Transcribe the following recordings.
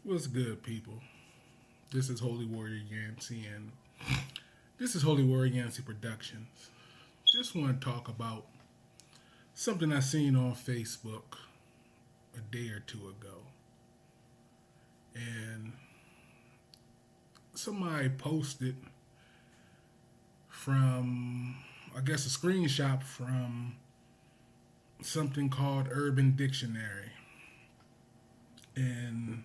What's good, people? This is Holy Warrior Yancey, and this is Holy Warrior Yancey Productions. Just want to talk about something I seen on Facebook a day or two ago, and somebody posted from, I guess, a screenshot from something called Urban Dictionary, and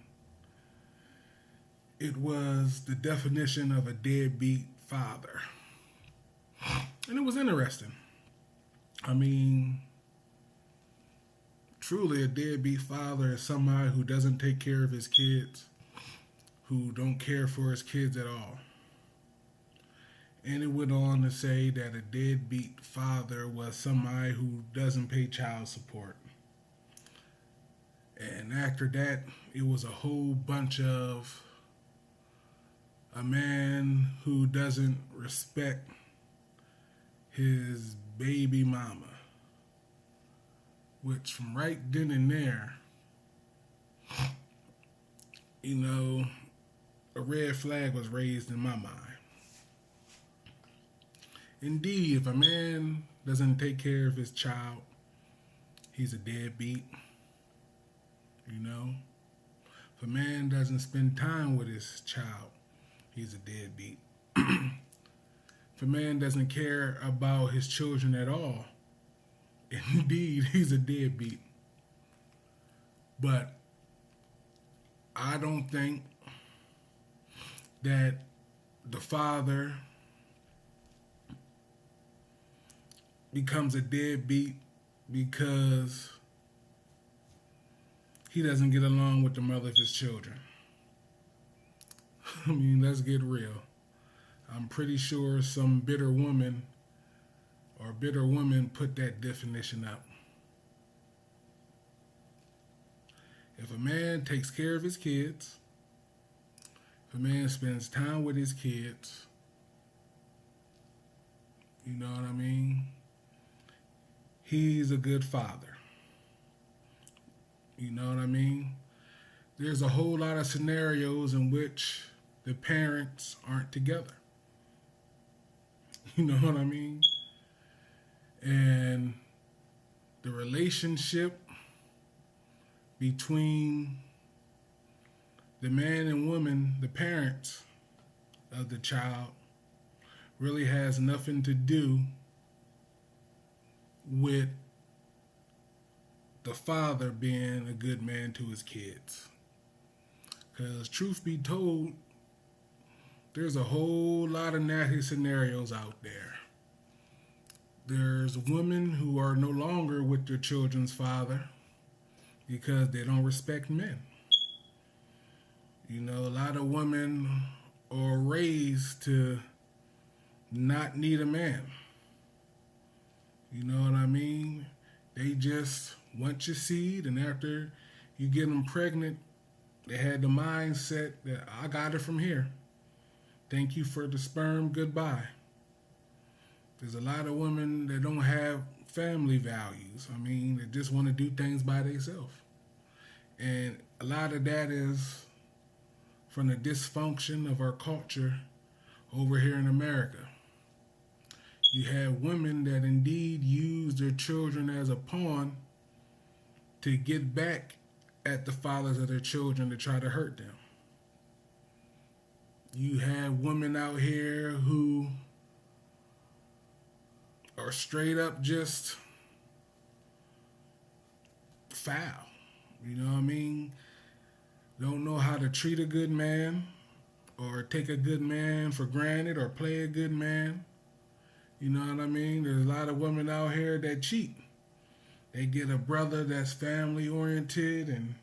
it was the definition of a deadbeat father. And it was interesting. I mean, truly a deadbeat father is somebody who doesn't take care of his kids, who don't care for his kids at all. And it went on to say that a deadbeat father was somebody who doesn't pay child support. And after that, it was a whole bunch of a man who doesn't respect his baby mama. Which, from right then and there, a red flag was raised in my mind. Indeed, if a man doesn't take care of his child, he's a deadbeat. If a man doesn't spend time with his child, he's a deadbeat. If a man doesn't care about his children at all, indeed, he's a deadbeat. But I don't think that the father becomes a deadbeat because he doesn't get along with the mother of his children. I mean, let's get real. I'm pretty sure some bitter woman put that definition up. If a man takes care of his kids, if a man spends time with his kids, you know what I mean? He's a good father. You know what I mean? There's a whole lot of scenarios in which the parents aren't together. You know what I mean? And the relationship between the man and woman, the parents of the child, really has nothing to do with the father being a good man to his kids. Because truth be told, there's a whole lot of nasty scenarios out there. There's women who are no longer with their children's father because they don't respect men. A lot of women are raised to not need a man. You know what I mean? They just want your seed, and after you get them pregnant, they had the mindset that I got it from here. Thank you for the sperm, goodbye. There's a lot of women that don't have family values. I mean, they just want to do things by themselves. And a lot of that is from the dysfunction of our culture over here in America. You have women that indeed use their children as a pawn to get back at the fathers of their children to try to hurt them. You have women out here who are straight up just foul. You know what I mean? Don't know how to treat a good man or take a good man for granted or play a good man. You know what I mean? There's a lot of women out here that cheat. They get a brother that's family oriented and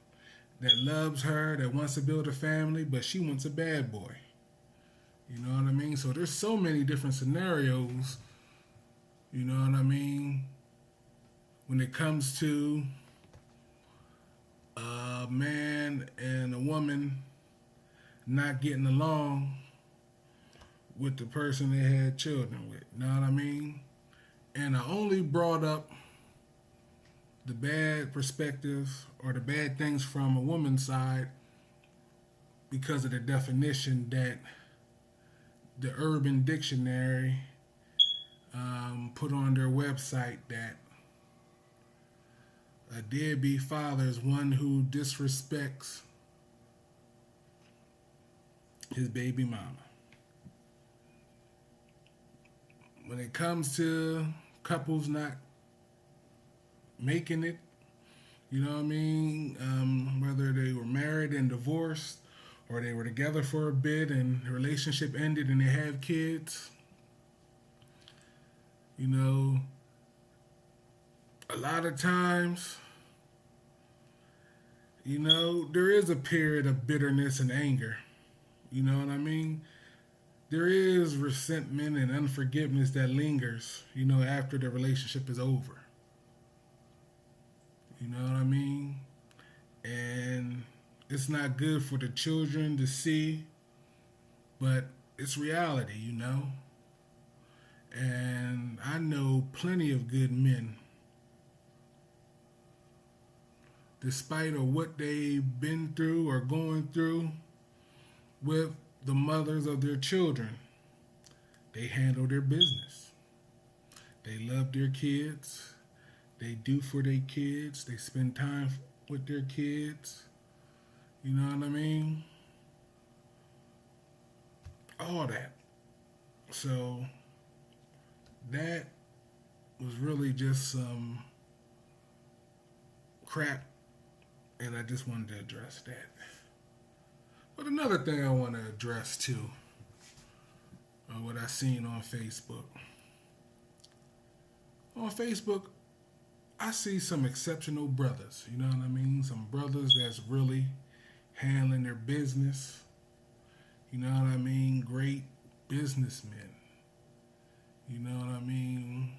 that loves her, that wants to build a family, but she wants a bad boy. You know what I mean? So there's so many different scenarios, you know what I mean, when it comes to a man and a woman not getting along with the person they had children with. You know what I mean? And I only brought up the bad perspective or the bad things from a woman's side because of the definition that the Urban Dictionary put on their website, that a deadbeat father is one who disrespects his baby mama. When it comes to couples not making it, you know what I mean? Whether they were married and divorced, or they were together for a bit and the relationship ended and they have kids, you know, a lot of times, you know, there is a period of bitterness and anger. You know what I mean? There is resentment and unforgiveness that lingers, you know, after the relationship is over. You know what I mean? And it's not good for the children to see, but it's reality, you know? And I know plenty of good men, despite of what they've been through or going through with the mothers of their children, they handle their business. They love their kids. They do for their kids. They spend time with their kids. You know what I mean? All that. So that was really just some crap, and I just wanted to address that. But another thing I want to address too, what I seen on Facebook. On Facebook, I see some exceptional brothers. You know what I mean? Some brothers that's really handling their business. You know what I mean? Great businessmen. You know what I mean?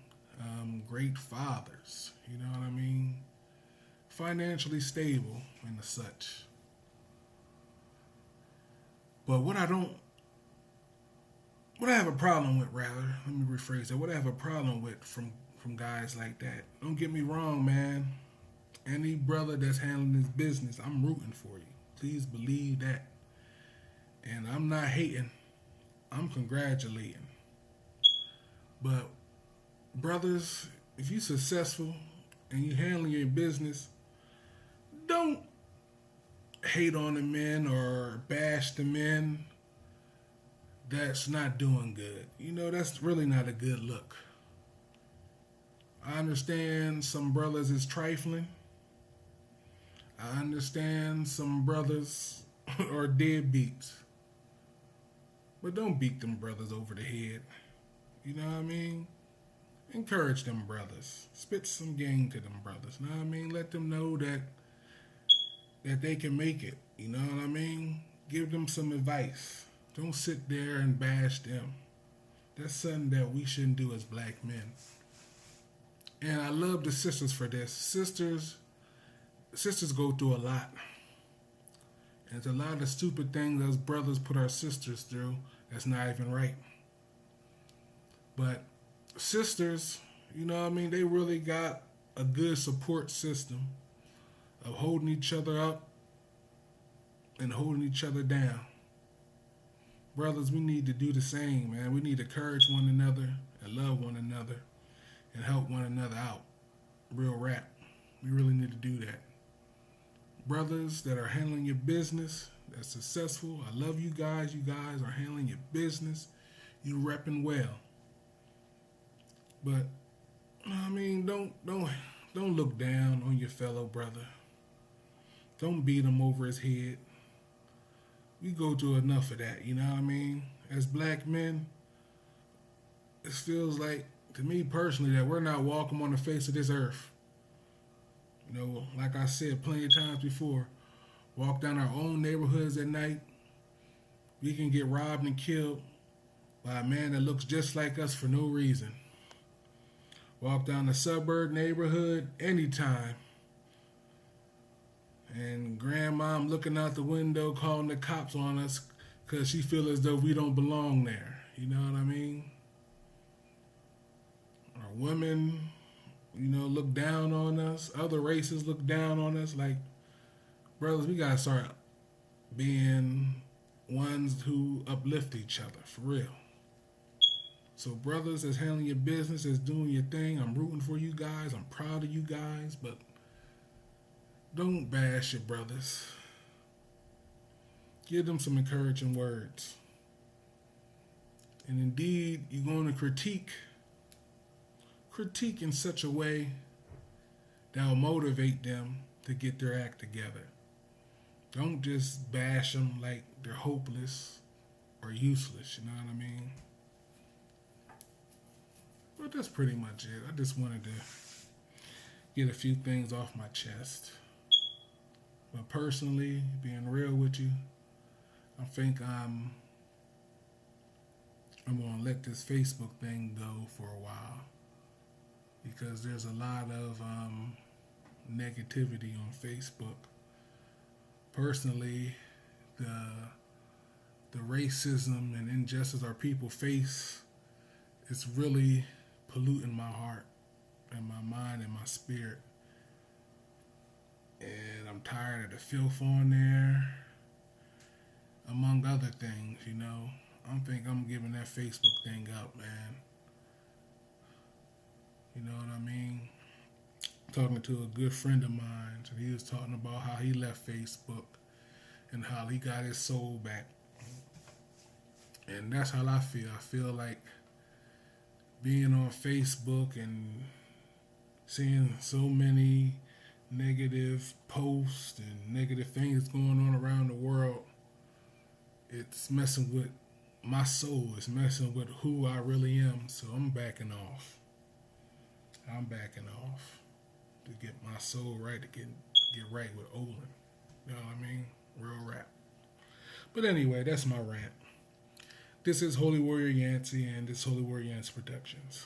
Great fathers. You know what I mean? Financially stable and such. But what I have a problem with, rather, let me rephrase that. What I have a problem with from guys like that. Don't get me wrong, man. Any brother that's handling his business, I'm rooting for you. Please believe that. And I'm not hating. I'm congratulating. But brothers, if you're successful and you handling your business, don't hate on the men or bash the men that's not doing good. You know, that's really not a good look. I understand some brothers is trifling. I understand some brothers are deadbeats. But don't beat them brothers over the head. You know what I mean? Encourage them brothers. Spit some game to them brothers. You know what I mean? Let them know that they can make it. You know what I mean? Give them some advice. Don't sit there and bash them. That's something that we shouldn't do as black men. And I love the sisters for this. Sisters go through a lot. And it's a lot of stupid things us brothers put our sisters through that's not even right. But sisters, you know what I mean, they really got a good support system of holding each other up and holding each other down. Brothers, we need to do the same, man. We need to encourage one another and love one another and help one another out. Real rap. We really need to do that. Brothers that are handling your business, that's successful, I love you guys. You guys are handling your business. You repping well. But I mean, don't look down on your fellow brother. Don't beat him over his head. We go through enough of that, you know what I mean? As black men, it feels like, to me personally, that we're not walking on the face of this earth. You know, like I said plenty of times before, walk down our own neighborhoods at night, we can get robbed and killed by a man that looks just like us for no reason. Walk down the suburb neighborhood anytime, and grandma looking out the window calling the cops on us because she feels as though we don't belong there. You know what I mean? Or women, you know, look down on us. Other races look down on us. Like, brothers, we got to start being ones who uplift each other, for real. So brothers that's handling your business, that's doing your thing, I'm rooting for you guys. I'm proud of you guys, but don't bash your brothers. Give them some encouraging words. And indeed, you're going to critique in such a way that will motivate them to get their act together. Don't just bash them like they're hopeless or useless, you know what I mean? But that's pretty much it. I just wanted to get a few things off my chest. But personally, being real with you, I think I'm gonna let this Facebook thing go for a while because there's a lot of negativity on Facebook. Personally, the racism and injustice our people face is really polluting my heart and my mind and my spirit. And I'm tired of the filth on there, among other things, you know. I think I'm giving that Facebook thing up, man. You know what I mean? Talking to a good friend of mine, and he was talking about how he left Facebook and how he got his soul back. And that's how I feel. I feel like being on Facebook and seeing so many negative posts and negative things going on around the world, it's messing with my soul. It's messing with who I really am. So I'm backing off. I'm backing off to get my soul right, to get right with Olin. You know what I mean? Real rap. But anyway, that's my rant. This is Holy Warrior Yancey, and this is Holy Warrior Yancey Productions.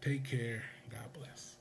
Take care. God bless.